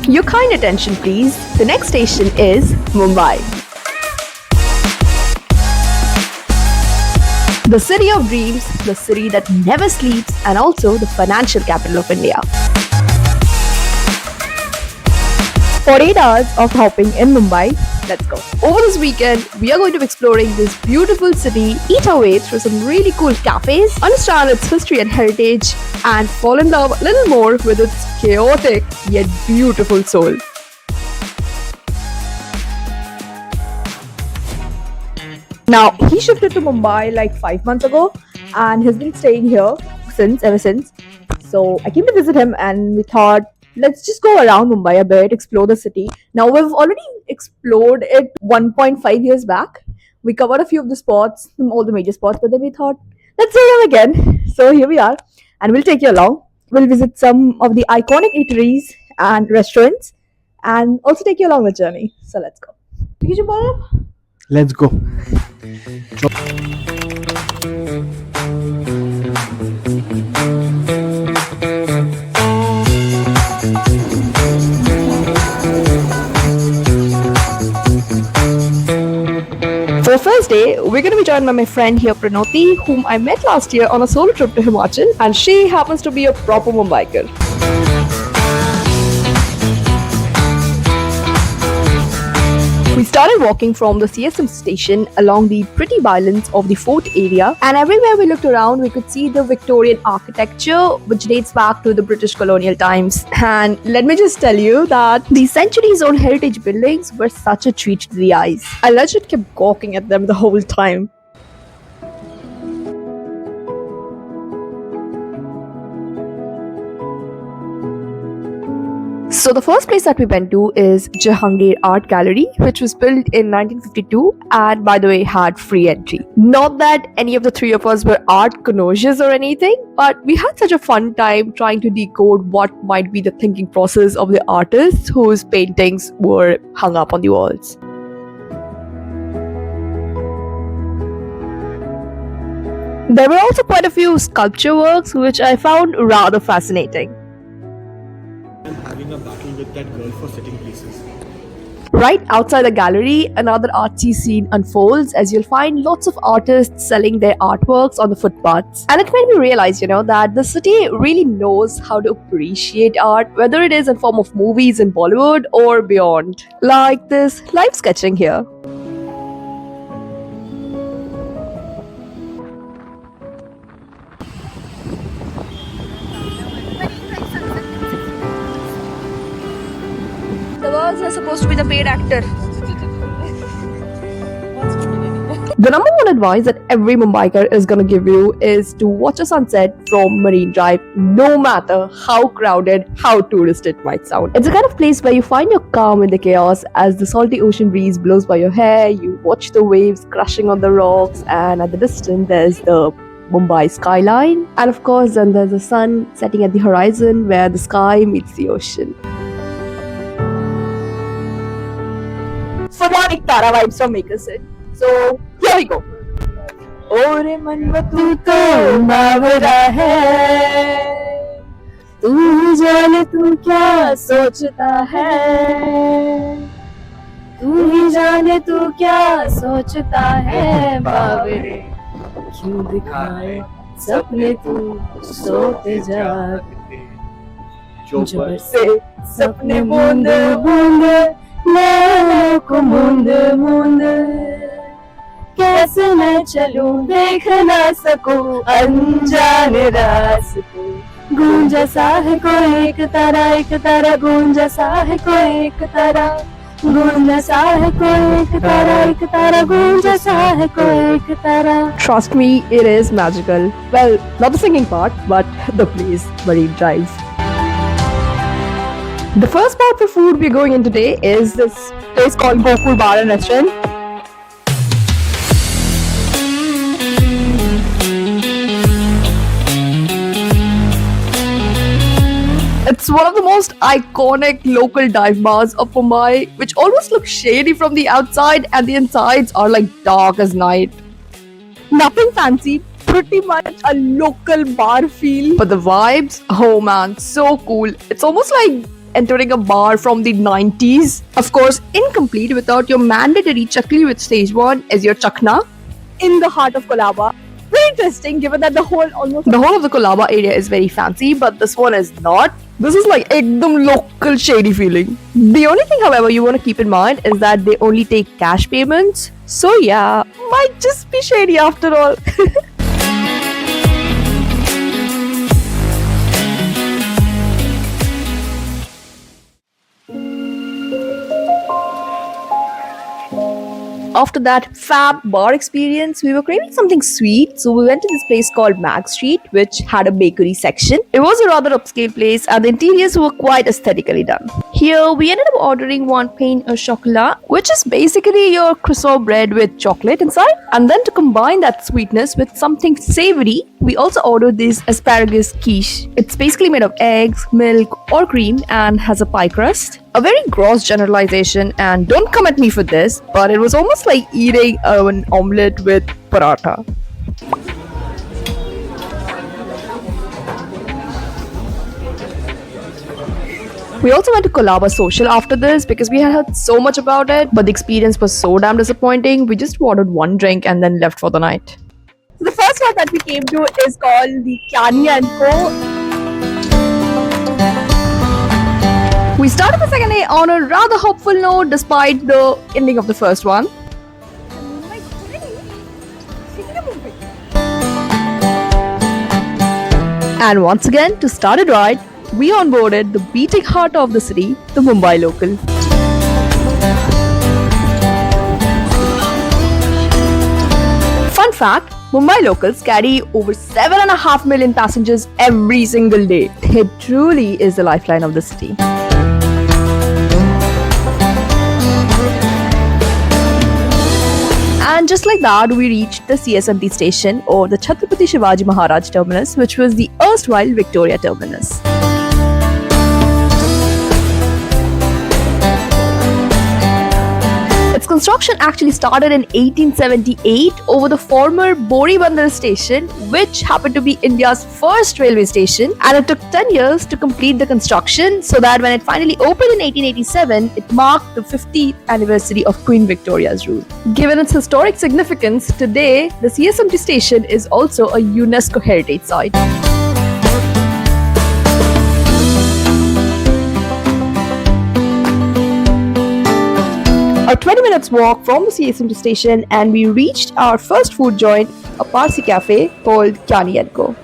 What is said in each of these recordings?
Your kind attention, please. The next station is Mumbai. The city of dreams, the city that never sleeps, and also the financial capital of India. 48 hours of hopping in Mumbai. Let's go. Over this weekend, we are going to be exploring this beautiful city, eat our way through some really cool cafes, understand its history and heritage, and fall in love a little more with its chaotic yet beautiful soul. Now, he shifted to Mumbai like 5 months ago and has been staying here ever since. So I came to visit him and we thought, let's just go around Mumbai a bit, explore the city. Now, we've already explored it 1.5 years back. We covered a few of the spots, all the major spots, but then we thought, let's see them again. So here we are, and we'll take you along. We'll visit some of the iconic eateries and restaurants and also take you along the journey. So let's go. Let's go. For the first day, we're going to be joined by my friend here, Pranoti, whom I met last year on a solo trip to Himachal, and she happens to be a proper Mumbaiker. We started walking from the CSM station along the pretty bylines of the fort area, and everywhere we looked around, we could see the Victorian architecture, which dates back to the British colonial times. And let me just tell you that these centuries-old heritage buildings were such a treat to the eyes. I legit kept gawking at them the whole time. So the first place that we went to is Jahangir Art Gallery, which was built in 1952 and, by the way, had free entry. Not that any of the three of us were art connoisseurs or anything, but we had such a fun time trying to decode what might be the thinking process of the artists whose paintings were hung up on the walls. There were also quite a few sculpture works which I found rather fascinating. I'm having a battle with that girl for sitting places. Right outside the gallery, another artsy scene unfolds as you'll find lots of artists selling their artworks on the footpaths. And it made me realize, that the city really knows how to appreciate art, whether it is in form of movies in Bollywood or beyond. Like this live sketching here. The birds are supposed to be the paid actor. The number one advice that every Mumbaiker is gonna give you is to watch a sunset from Marine Drive, no matter how crowded, how tourist it might sound. It's a kind of place where you find your calm in the chaos as the salty ocean breeze blows by your hair, you watch the waves crashing on the rocks, and at the distance there's the Mumbai skyline. And of course, then there's the sun setting at the horizon where the sky meets the ocean. Phenomenal Tara vibes from Maker's It. So here we go. Ore manva tu to mavra hai, tu hi jaane tu kya sochta hai, tu hi jaane tu kya sochta hai, bavre kyun dikhaye sapne tu sote jaagte, जोर से सपने बूंद बूंद नैनों को मूंद मूंद, कैसे मैं चलूं देख ना सकूं अनजान रास्ते, गूंजा सा है कोई एक तारा गूंजा सा है कोई एक तारा, गूंजा सा है कोई एक तारा गूंजा सा है कोई एक तारा. Trust me, it is magical. Well, not the singing part, but the place, Marine Drive. The first spot for food we're going in today is this place called Gokul Bar and Restaurant. It's one of the most iconic local dive bars of Mumbai, which almost look shady from the outside and the insides are like dark as night. Nothing fancy, pretty much a local bar feel. But the vibes, oh man, so cool. It's almost like entering a bar from the 90s. Of course, incomplete without your mandatory chakli with stage 1 as your chakna in the heart of Kolaba. Very interesting given that the whole of the Kolaba area is very fancy, but this one is not. This is like ekdam local shady feeling. The only thing, however, you want to keep in mind is that they only take cash payments. So yeah, might just be shady after all. After that fab bar experience, we were craving something sweet, so we went to this place called Mag Street, which had a bakery section. It was a rather upscale place, and the interiors were quite aesthetically done. Here, we ended up ordering one pain au chocolat, which is basically your croissant bread with chocolate inside. And then to combine that sweetness with something savory, we also ordered this asparagus quiche. It's basically made of eggs, milk, or cream and has a pie crust. A very gross generalization, and don't come at me for this, but it was almost like eating an omelette with paratha. We also went to Kolaba Social after this because we had heard so much about it, but the experience was so damn disappointing. We just ordered one drink and then left for the night. So the first one that we came to is called the Kyani and Co. We started the second day on a rather hopeful note despite the ending of the first one. And once again, to start it right, we onboarded the beating heart of the city, the Mumbai local. Fun fact, Mumbai locals carry over 7.5 million passengers every single day. It truly is the lifeline of the city. And just like that, we reached the CSMT station, or the Chhatrapati Shivaji Maharaj terminus, which was the erstwhile Victoria terminus. Its construction actually started in 1878 over the former Boribandar station, which happened to be India's first railway station, and it took 10 years to complete the construction, so that when it finally opened in 1887, it marked the 50th anniversary of Queen Victoria's rule. Given its historic significance, today the CSMT station is also a UNESCO heritage site. A 20 minutes walk from the CSMT station, and we reached our first food joint, a Parsi cafe called Kyani & Co.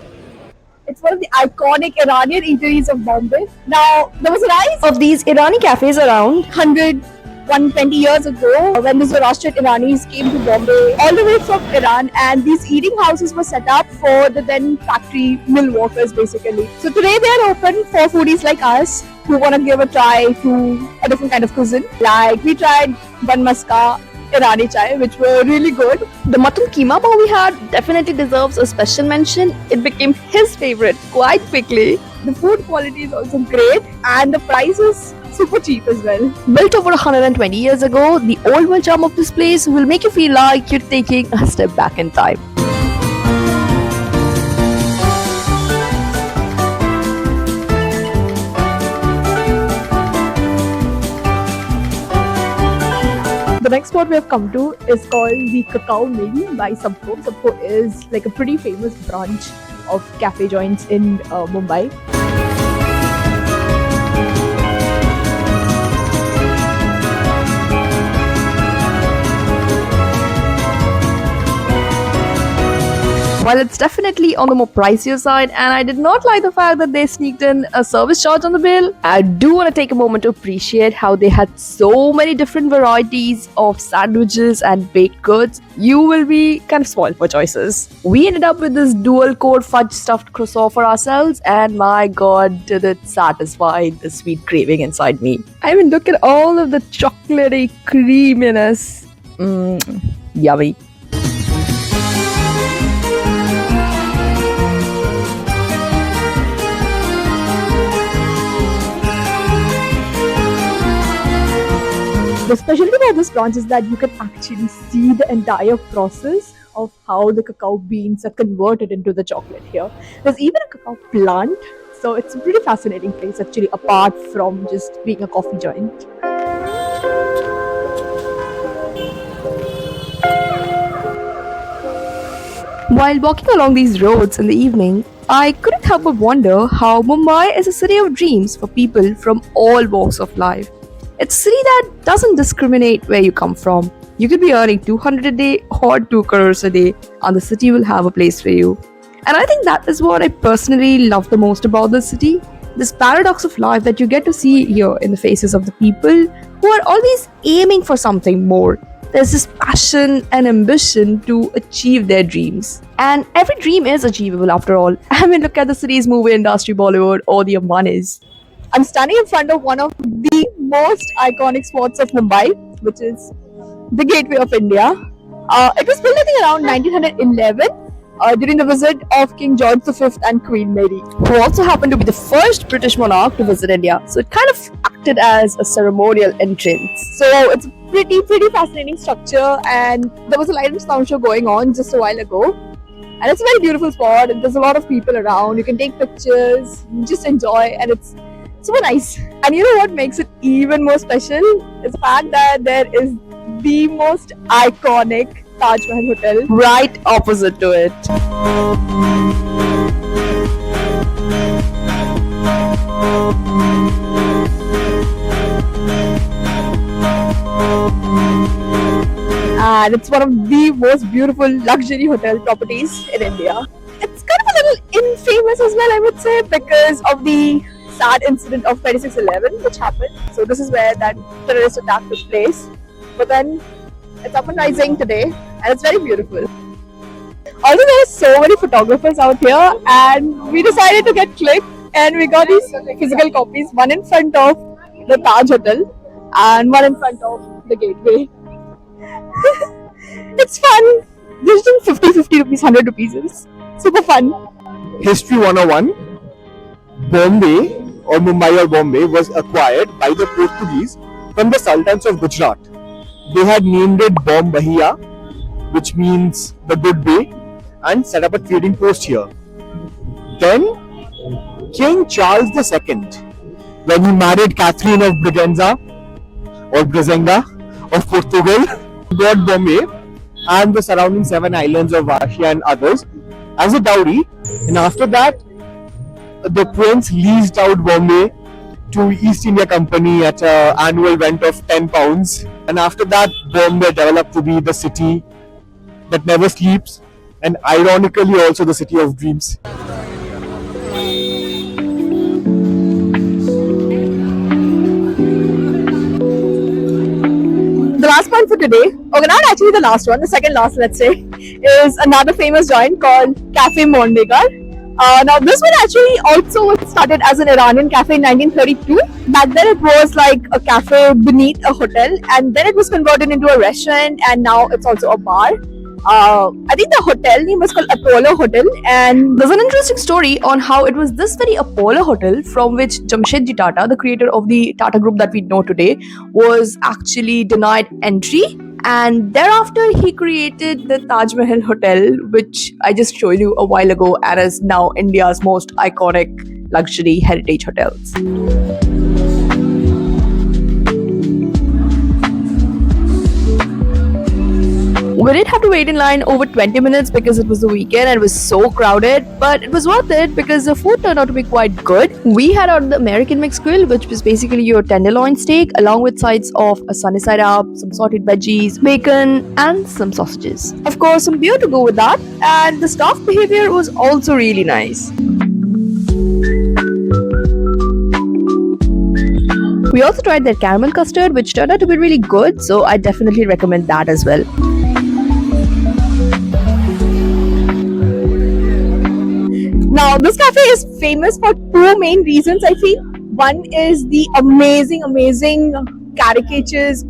It's one of the iconic Iranian eateries of Bombay. Now, there was a rise of these Irani cafes around 120 years ago when the Zoroastrian Iranis came to Bombay all the way from Iran, and these eating houses were set up for the then factory mill workers basically. So today they are open for foodies like us who want to give a try to a different kind of cuisine. Like we tried bun maska, Irani chai, which were really good. The mutton keema bao we had definitely deserves a special mention. It became his favorite quite quickly. The food quality is also great, and the price is super cheap as well. Built over 120 years ago, the old world charm of this place will make you feel like you're taking a step back in time. The next spot we have come to is called the Cacao Mill by Sabko. Sabko is like a pretty famous branch of cafe joints in Mumbai. While it's definitely on the more pricier side, and I did not like the fact that they sneaked in a service charge on the bill, I do want to take a moment to appreciate how they had so many different varieties of sandwiches and baked goods. You will be kind of spoiled for choices. We ended up with this dual core fudge stuffed croissant for ourselves, and my god, did it satisfy the sweet craving inside me. I mean, look at all of the chocolatey creaminess. Yummy. The specialty about this branch is that you can actually see the entire process of how the cacao beans are converted into the chocolate here. There's even a cacao plant So it's a pretty fascinating place actually, apart from just being a coffee joint. While walking along these roads in the evening, I couldn't help but wonder how Mumbai is a city of dreams for people from all walks of life. It's a city that doesn't discriminate where you come from. You could be earning 200 a day or 2 crores a day, and the city will have a place for you. And I think that is what I personally love the most about this city. This paradox of life that you get to see here in the faces of the people who are always aiming for something more. There's this passion and ambition to achieve their dreams. And every dream is achievable after all. I mean, look at the city's movie industry, Bollywood, or the Ambanis. I'm standing in front of one of the most iconic spots of Mumbai, which is the Gateway of India. It was built, I think, around 1911 during the visit of King George V and Queen Mary, who also happened to be the first British monarch to visit India. So it kind of acted as a ceremonial entrance. So it's a pretty fascinating structure, and there was a light and sound show going on just a while ago. And it's a very beautiful spot, and there's a lot of people around. You can take pictures, just enjoy, and it's super nice. And you know what makes it even more special is the fact that there is the most iconic Taj Mahal Hotel right opposite to it. And it's one of the most beautiful luxury hotel properties in India. It's kind of a little infamous as well, I would say, because of the sad incident of 26/11 which happened. So this is where that terrorist attack took place. But then it's up and rising today, and it's very beautiful. Also, there are so many photographers out here, and we decided to get clicked, and we got these physical copies, one in front of the Taj Hotel and one in front of the Gateway. It's fun. They're just 50 rupees, 100 rupees. It's super fun. History 101. Bombay or Mumbai or Bombay was acquired by the Portuguese from the Sultans of Gujarat. They had named it Bombahia, which means the good bay, and set up a trading post here. Then King Charles II, when he married Catherine of Braganza or Brazenga of Portugal, got Bombay and the surrounding 7 islands of Varshia and others as a dowry. And after that, the prince leased out Bombay to East India Company at an annual rent of £10. And after that, Bombay developed to be the city that never sleeps, and ironically also the city of dreams. The last point for today, okay, not actually the last one, the second last, let's say, is another famous joint called Cafe Mondekar. Now, this one actually also started as an Iranian cafe in 1932. Back then, it was like a cafe beneath a hotel, and then it was converted into a restaurant, and now it's also a bar. I think the hotel name was called Apollo Hotel, and there's an interesting story on how it was this very Apollo Hotel from which Jamshedji Tata, the creator of the Tata Group that we know today, was actually denied entry. And thereafter, he created the Taj Mahal Hotel, which I just showed you a while ago, and is now India's most iconic luxury heritage hotels. We did have to wait in line over 20 minutes because it was the weekend and it was so crowded, but it was worth it because the food turned out to be quite good. We had ordered the American mixed grill, which was basically your tenderloin steak, along with sides of a sunny side up, some sauteed veggies, bacon, and some sausages. Of course, some beer to go with that, and the staff behavior was also really nice. We also tried their caramel custard, which turned out to be really good, so I definitely recommend that as well. Now, this cafe is famous for 2 main reasons, I feel. One is the amazing caricatures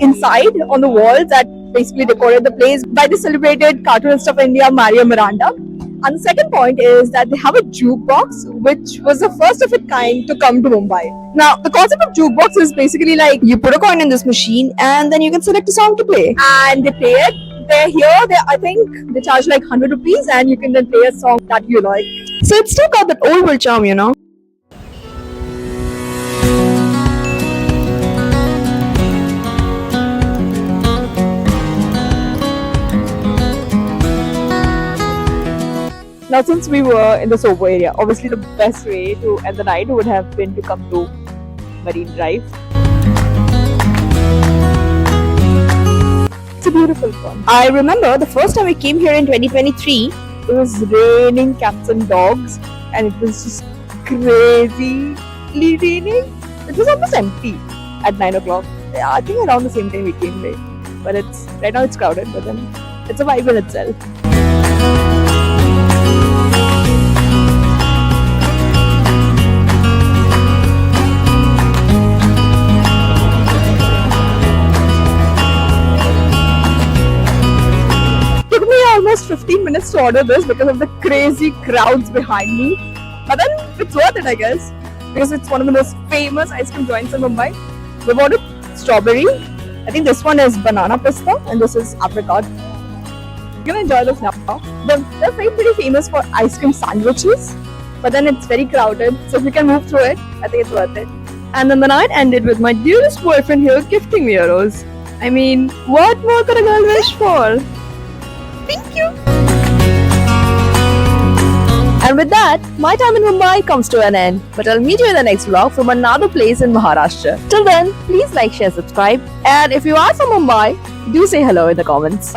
inside on the walls that basically decorate the place by the celebrated cartoonist of India, Mario Miranda. And the second point is that they have a jukebox, which was the first of its kind to come to Mumbai. Now, the concept of jukebox is basically like you put a coin in this machine and then you can select a song to play. And they play it. I think they charge like 100 rupees and you can then play a song that you like. So it's still got that old world charm, you know. Now, since we were in the Sobo area, obviously the best way to end the night would have been to come to Marine Drive. It's a beautiful one. I remember the first time we came here in 2023, it was raining cats and dogs, and it was just crazily raining. It was almost empty at 9 o'clock. Yeah, I think around the same time we came late. But it's right now it's crowded, but then it's a vibe in itself. Took me almost 15 minutes to order this because of the crazy crowds behind me. But then it's worth it, I guess, because it's one of the most famous ice cream joints in Mumbai. We've ordered strawberry. I think this one is banana pista and this is apricot. You're gonna enjoy this now. They're pretty famous for ice cream sandwiches, but then it's very crowded. So if you can move through it, I think it's worth it. And then the night ended with my dearest boyfriend here gifting me a rose. I mean, what more could a girl wish for? Thank you. And with that, my time in Mumbai comes to an end. But I'll meet you in the next vlog from another place in Maharashtra. Till then, please like, share, subscribe. And if you are from Mumbai, do say hello in the comments.